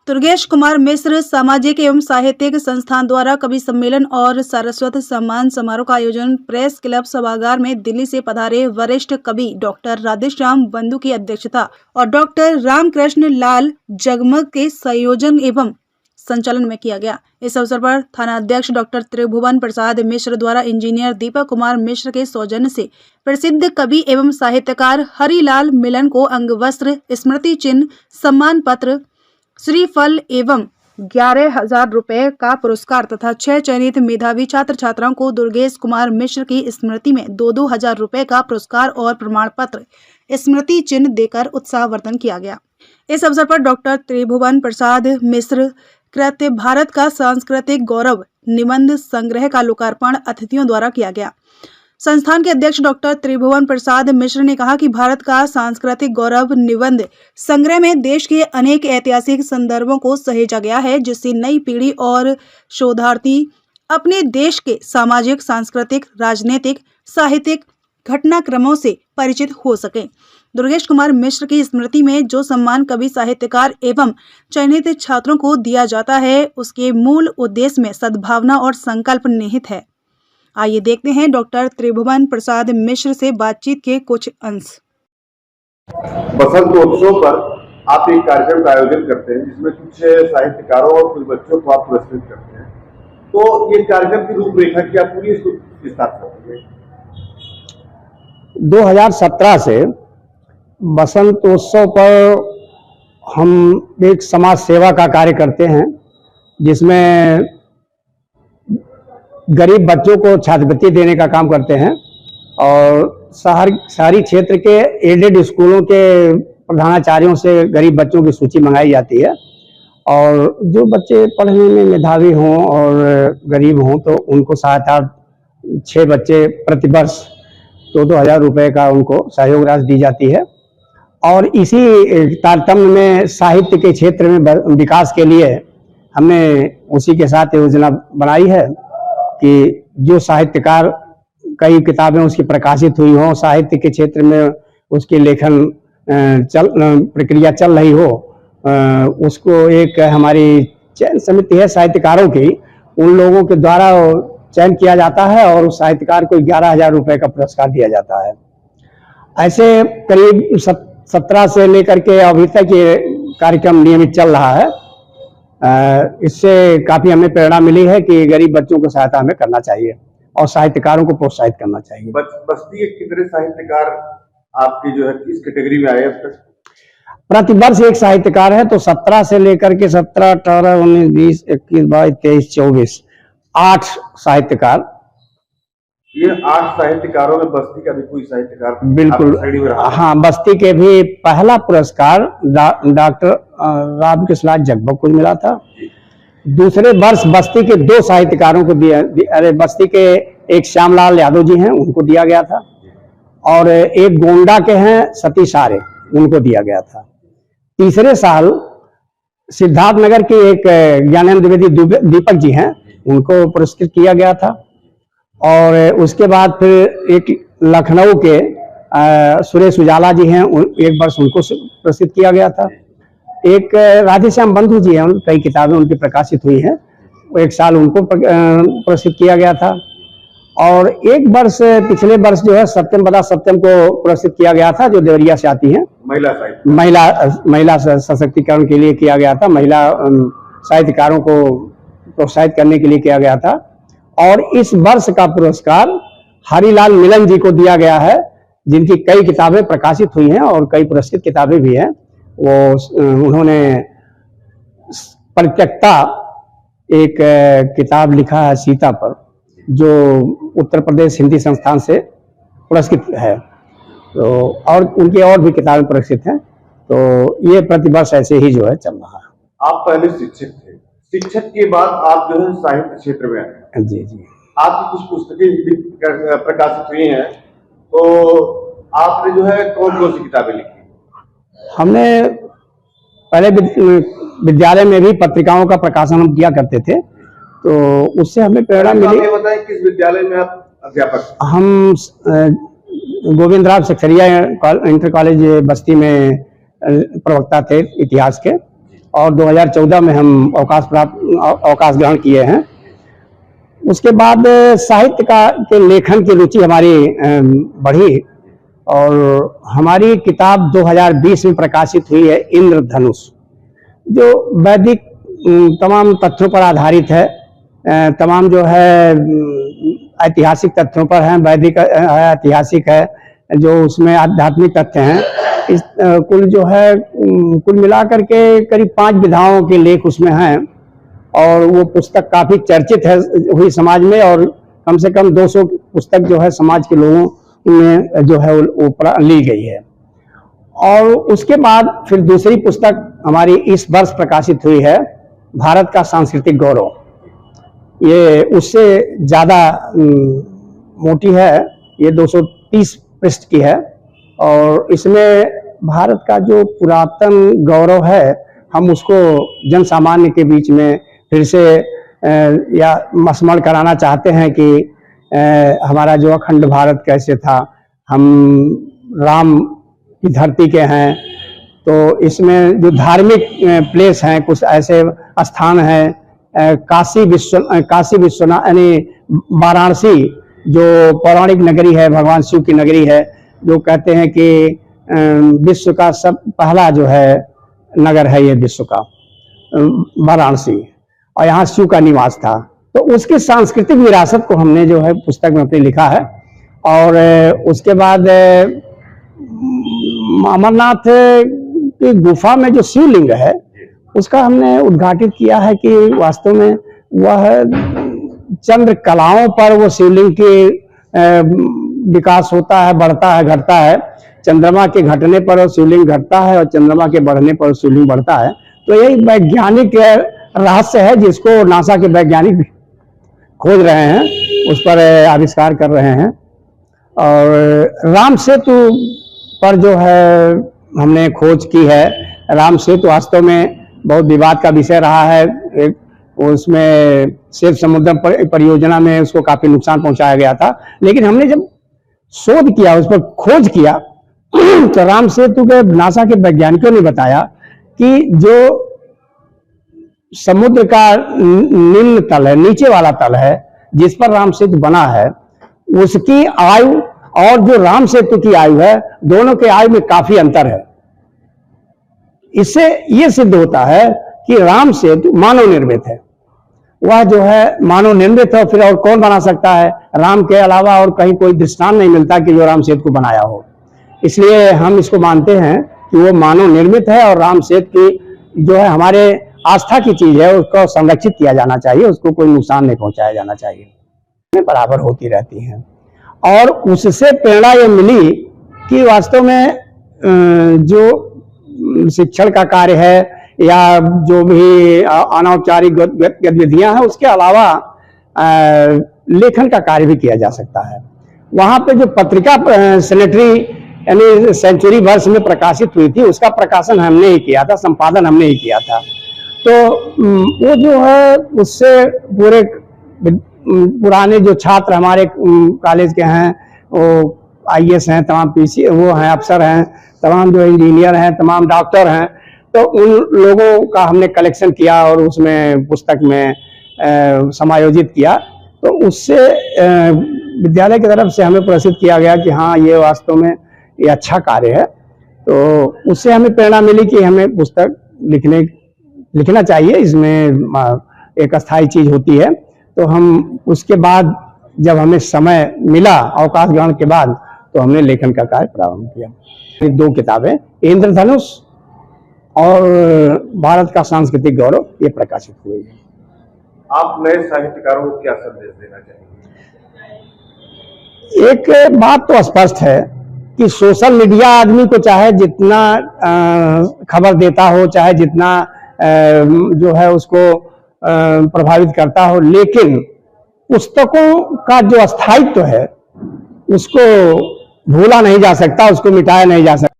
दुर्गेश कुमार मिश्र सामाजिक एवं साहित्यिक संस्थान द्वारा कवि सम्मेलन और सारस्वत सम्मान समारोह का आयोजन प्रेस क्लब सभागार में दिल्ली से पधारे वरिष्ठ कवि डॉक्टर राधेश्याम बंधु की अध्यक्षता और डॉक्टर रामकृष्ण लाल जगमग के संयोजन एवं संचालन में किया गया। इस अवसर पर थानाध्यक्ष डॉक्टर त्रिभुवन प्रसाद मिश्र द्वारा इंजीनियर दीपक कुमार मिश्र के सौजन्य से प्रसिद्ध कवि एवं साहित्यकार हरिलाल मिलन को अंगवस्त्र, स्मृति चिन्ह, सम्मान पत्र, श्रीफल एवं 11,000 रुपए का पुरस्कार तथा 6 चयनित मेधावी छात्र छात्राओं को दुर्गेश कुमार मिश्र की स्मृति में 2,000 रुपए का पुरस्कार और प्रमाण पत्र, स्मृति चिन्ह देकर उत्साहवर्धन किया गया। इस अवसर पर डॉक्टर त्रिभुवन प्रसाद मिश्र कृत भारत का सांस्कृतिक गौरव निबंध संग्रह का लोकार्पण अतिथियों द्वारा किया गया। संस्थान के अध्यक्ष डॉक्टर त्रिभुवन प्रसाद मिश्र ने कहा कि भारत का सांस्कृतिक गौरव निबंध संग्रह में देश के अनेक ऐतिहासिक संदर्भों को सहेजा गया है, जिससे नई पीढ़ी और शोधार्थी अपने देश के सामाजिक, सांस्कृतिक, राजनीतिक, साहित्यिक घटनाक्रमों से परिचित हो सके। दुर्गेश कुमार मिश्र की स्मृति में जो सम्मान कवि, साहित्यकार एवं चयनित छात्रों को दिया जाता है, उसके मूल उद्देश्य में सद्भावना और संकल्प निहित है। आइए देखते हैं डॉक्टर त्रिभुवन प्रसाद मिश्र से बातचीत के कुछ अंश। बसंतोत्सव पर आप एक कार्यक्रम का आयोजन करते हैं जिसमें कुछ साहित्यकारों और कुछ बच्चों को आप पुरस्कृत करते हैं, तो ये कार्यक्रम की रूपरेखा क्या पूरी विस्तार करेंगे? 2017 से बसंतोत्सव पर हम एक समाज सेवा का कार्य करते हैं, जिसमें गरीब बच्चों को छात्रवृत्ति देने का काम करते हैं और शहरी क्षेत्र के एडेड स्कूलों के प्रधानाचार्यों से गरीब बच्चों की सूची मंगाई जाती है और जो बच्चे पढ़ने में मेधावी हों और गरीब हों तो उनको सहायता 6 बच्चे प्रतिवर्ष 2,000 रुपए का उनको सहयोग राशि दी जाती है। और इसी तारतम्य में साहित्य के क्षेत्र में विकास के लिए हमने उसी के साथ योजना बनाई है कि जो साहित्यकार कई किताबें उसकी प्रकाशित हुई हों, साहित्य के क्षेत्र में उसकी लेखन प्रक्रिया चल रही हो, उसको एक हमारी चयन समिति है साहित्यकारों की, उन लोगों के द्वारा चयन किया जाता है और उस साहित्यकार को 11,000 रुपए का पुरस्कार दिया जाता है। ऐसे करीब 17 से लेकर के अभी तक ये कार्यक्रम नियमित चल रहा है। इससे काफी हमें प्रेरणा मिली है कि गरीब बच्चों को सहायता हमें करना चाहिए और साहित्यकारों को प्रोत्साहित करना चाहिए। बस्ती के कितने साहित्यकार आपकी जो है इस कैटेगरी में आए अब तक? प्रतिवर्ष एक साहित्यकार है, तो 17 से लेकर के 17, 18, 19, 20, 21, 22, 23, 24 8 साहित्यकार। ये 8 साहित्यकारों में बस्ती का भी कोई साहित्यकार? बिल्कुल, हाँ, बस्ती के भी पहला पुरस्कार डॉक्टर रामकृष्ण लाल जगमग को मिला था। दूसरे वर्ष बस्ती के 2 साहित्यकारों को दिया, अरे बस्ती के एक श्यामलाल यादव जी हैं, उनको दिया गया था और एक गोंडा के हैं सतीश आर्य, उनको दिया गया था। तीसरे साल सिद्धार्थनगर के एक ज्ञानेंद्र द्विवेदी दीपक जी हैं, उनको पुरस्कृत किया गया था। और उसके बाद फिर एक लखनऊ के सुरेश उजाला जी हैं, एक वर्ष उनको पुरस्कृत किया गया था। एक राधेश्याम बंधु जी हैं, कई किताबें उनकी प्रकाशित हुई हैं, एक साल उनको पुरस्कृत किया गया था। और एक वर्ष पिछले वर्ष जो है सत्यम को पुरस्कृत किया गया था, जो देवरिया से आती हैं, महिला सशक्तिकरण के लिए किया गया था, महिला साहित्यकारों को प्रोत्साहित करने के लिए किया गया था। और इस वर्ष का पुरस्कार हरिलाल मिलन जी को दिया गया है, जिनकी कई किताबें प्रकाशित हुई हैं और कई पुरस्कृत किताबें भी हैं। उन्होंने परित्यक्ता एक किताब लिखा है सीता पर, जो उत्तर प्रदेश हिंदी संस्थान से पुरस्कृत है, तो और उनकी और भी किताबें पुरस्कृत हैं। तो ये प्रतिवर्ष ऐसे ही जो है चल रहा है। आप पहले शिक्षक थे, शिक्षक के बाद आप जो है साहित्य क्षेत्र में आए। जी जी, आपकी कुछ पुस्तकें प्रकाशित हुई हैं, तो आपने जो है कौन कौन सी किताबें लिखी? हमने पहले विद्यालय में भी पत्रिकाओं का प्रकाशन हम किया करते थे, तो उससे हमें प्रेरणा मिली। बताएं किस विद्यालय में आप अध्यापक? हम गोविंदराव सखरिया इंटर कॉलेज बस्ती में प्रवक्ता थे इतिहास के, और 2014 में हम अवकाश ग्रहण किए हैं। उसके बाद साहित्य के लेखन की रुचि हमारी बढ़ी और हमारी किताब 2020 में प्रकाशित हुई है इंद्रधनुष, जो वैदिक तमाम तथ्यों पर आधारित है। तमाम जो है ऐतिहासिक तथ्यों पर है, वैदिक है, ऐतिहासिक है, जो उसमें आध्यात्मिक तथ्य हैं। इस कुल जो है कुल मिलाकर के करीब 5 विधाओं के लेख उसमें हैं और वो पुस्तक काफी चर्चित है हुई समाज में, और कम से कम 200 पुस्तक जो है समाज के लोगों में जो है वो ली गई है। और उसके बाद फिर दूसरी पुस्तक हमारी इस वर्ष प्रकाशित हुई है, भारत का सांस्कृतिक गौरव। ये उससे ज्यादा मोटी है, ये 230 पृष्ठ की है और इसमें भारत का जो पुरातन गौरव है हम उसको जन सामान्य के बीच में फिर से या स्मरण कराना चाहते हैं कि हमारा जो अखंड भारत कैसे था, हम राम की धरती के हैं। तो इसमें जो धार्मिक प्लेस हैं, कुछ ऐसे स्थान हैं, काशी विश्वनाथ यानी वाराणसी जो पौराणिक नगरी है, भगवान शिव की नगरी है, जो कहते हैं कि विश्व का सब पहला जो है नगर है ये विश्व का वाराणसी, और यहाँ शिव का निवास था। तो उसकी सांस्कृतिक विरासत को हमने जो है पुस्तक में अपने लिखा है। और उसके बाद अमरनाथ की गुफा में जो शिवलिंग है उसका हमने उद्घाटित किया है कि वास्तव में वह चंद्र कलाओं पर वो शिवलिंग की विकास होता है, बढ़ता है, घटता है। चंद्रमा के घटने पर शिवलिंग घटता है और चंद्रमा के बढ़ने पर शिवलिंग बढ़ता है। तो यही वैज्ञानिक रहस्य है जिसको नासा के वैज्ञानिक खोज रहे हैं, उस पर आविष्कार कर रहे हैं। और राम सेतु पर जो है हमने खोज की है। राम सेतु वास्तव में बहुत विवाद का विषय रहा है। उसमें सिर्फ समुद्र परियोजना में उसको काफी नुकसान पहुंचाया गया था, लेकिन हमने जब शोध किया, उस पर खोज किया तो राम सेतु के नासा के वैज्ञानिकों ने बताया कि जो समुद्र का निम्न तल है, नीचे वाला तल है जिस पर राम सेतु बना है, उसकी आयु और जो राम सेतु की आयु है, दोनों के आयु में काफी अंतर है। इससे यह सिद्ध होता है कि राम सेतु मानव निर्मित है। वह जो है मानव निर्मित है, फिर और कौन बना सकता है? राम के अलावा और कहीं कोई दृष्टांत नहीं मिलता कि जो राम सेतु को बनाया हो। इसलिए हम इसको मानते हैं कि वो मानव निर्मित है और राम सेतु की जो है हमारे आस्था की चीज है, उसको संरक्षित किया जाना चाहिए, उसको कोई नुकसान नहीं पहुंचाया जाना चाहिए। बराबर होती रहती हैं और उससे प्रेरणा ये मिली कि वास्तव में जो शिक्षण का कार्य है या जो भी अनौपचारिक गतिविधियां हैं, उसके अलावा लेखन का कार्य भी किया जा सकता है। वहां पे जो पत्रिका सेनेटरी यानी सेंचुरी वर्ष में प्रकाशित हुई थी, उसका प्रकाशन हमने ही किया था, संपादन हमने ही किया था। तो वो जो है उससे पूरे पुराने जो छात्र हमारे कॉलेज के हैं, वो आईएएस हैं, तमाम पीसी वो हैं, अफसर हैं, तमाम जो इंजीनियर हैं, तमाम डॉक्टर हैं, तो उन लोगों का हमने कलेक्शन किया और उसमें पुस्तक में समायोजित किया। तो उससे विद्यालय की तरफ से हमें प्रसिद्ध किया गया कि हाँ, ये वास्तव में ये अच्छा कार्य है। तो उससे हमें प्रेरणा मिली कि हमें पुस्तक लिखना चाहिए, इसमें एक अस्थायी चीज होती है। तो हम उसके बाद जब हमें समय मिला अवकाश ग्रहण के बाद, तो हमने लेखन का कार्य प्रारंभ किया। 2 किताबें, इंद्रधनुष और भारत का सांस्कृतिक गौरव, ये प्रकाशित हुई है। आप नए साहित्यकारों को क्या संदेश देना चाहेंगे? एक बात तो स्पष्ट है कि सोशल मीडिया आदमी को चाहे जितना खबर देता हो, चाहे जितना जो है उसको प्रभावित करता हो, लेकिन पुस्तकों का जो स्थायित्व है उसको भूला नहीं जा सकता, उसको मिटाया नहीं जा सकता।